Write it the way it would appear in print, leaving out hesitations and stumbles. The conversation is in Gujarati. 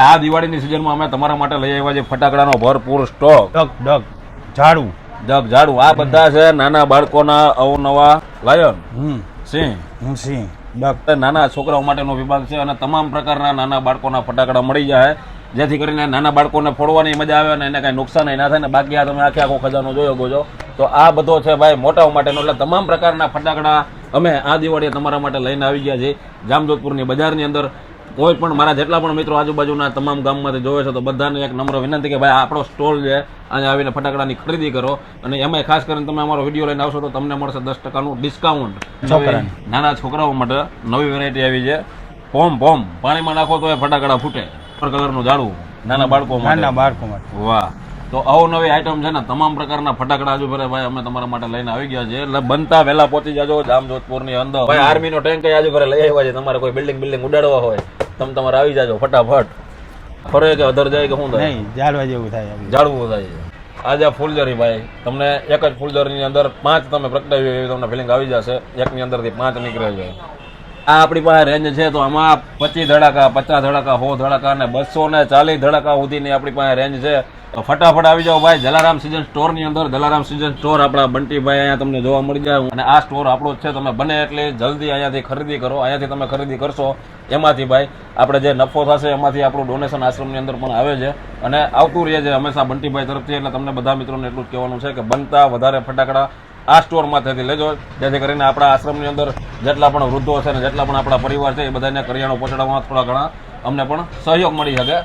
આ દિવાળીની સિઝનમાં અમે તમારા માટે લઈ આવ્યા છે ફટાકડાનો ભરપૂર સ્ટોક. ડગ ઝાડુ જગ ઝાડુ આ બધા છે નાના બાળકોના અવનવા લાયન સિંહ સિંહ ડગ નાના છોકરાઓ માટેનો વિભાગ છે અને તમામ પ્રકારના નાના બાળકોના ફટાકડા મળી જાય જેથી કરીને નાના બાળકોને ફોડવાની મજા આવે અને એને કાંઈ નુકસાન ના થાય ને બાકી આ તમે આખે આખો ખજાનો જોયો છો તો આ બધો છે ભાઈ મોટાઓ માટેનો એટલે તમામ પ્રકારના ફટાકડા અમે આ દિવાળીએ તમારા માટે લઈને આવી ગયા છીએ જામજોધપુરની બજારની અંદર. કોઈ પણ મારા જેટલા પણ મિત્રો આજુબાજુના તમામ ગામમાંથી જોવે છે તો બધાને એક નમ્ર વિનંતી કે ભાઈ આપણો સ્ટોલ છે અહીંયા આવીને ફટાકડાની ખરીદી કરો અને એમાં ખાસ કરીને તમે અમારો વિડીયો લઈને આવશો તો તમને મળશે 10% ડિસ્કાઉન્ટ. નાના છોકરાઓ માટે નવી વેરાયટી આવી છે પોમ પાણીમાં નાખો તો એ ફટાકડા ફૂટે કલરનું ઝાડું નાના બાળકો માટે. વાહ, તો અવનવી આઈટમ છે ને તમામ પ્રકારના ફટાકડા હજુ ફરે ભાઈ અમે તમારા માટે લઈને આવી ગયા છે એટલે બનતા વહેલા પહોંચી જાજો જામજોધપુરની અંદર. ભાઈ આર્મીનો ટેન્ક આજુ ફરે લઈ આવ્યા છે તમારે કોઈ બિલ્ડિંગ ઉડાડવા હોય તમે તમારે આવી જાજો ફટાફટ. ફરે કે અધર જાય કે શું થાય જાળવા જેવું થાય જાળવું થાય. આજે ફૂલઝરી ભાઈ તમને એક જ ફૂલઝરીની અંદર 5 તમે પ્રગટાવી એવી તમને ફિલિંગ આવી જશે. એકની અંદરથી 5 નીકળે છે. આ આપણી પાસે રેન્જ છે તો આમાં 25 ધડાકા 50 ધડાકા 100 ધડાકા અને 240 ધડાકા સુધીની આપણી પાસે રેન્જ છે. તો ફટાફટ આવી જાઓ ભાઈ જલારામ સીઝન સ્ટોર ની અંદર. જલારામ સીઝન સ્ટોર આપણા બંટીભાઈ અહીંયા તમને જોવા મળી જાય અને આ સ્ટોર આપણો જ છે. તમે બને એટલે જલ્દી અહીંયાથી ખરીદી કરો. અહીંયાથી તમે ખરીદી કરશો એમાંથી ભાઈ આપણે જે નફો થશે એમાંથી આપણું ડોનેશન આશ્રમની અંદર પણ આવે છે અને આવતું રહે છે હંમેશા બંટીભાઈ તરફથી. એટલે તમને બધા મિત્રોને એટલું જ કહેવાનું છે કે બનતા વધારે ફટાકડા આ સ્ટોરમાંથી લેજો જેથી કરીને આપણા આશ્રમની અંદર જેટલા પણ વૃદ્ધો છે ને જેટલા પણ આપણા પરિવાર છે એ બધાને કરિયાણું પહોંચાડવામાં થોડા ઘણા અમને પણ સહયોગ મળી શકે.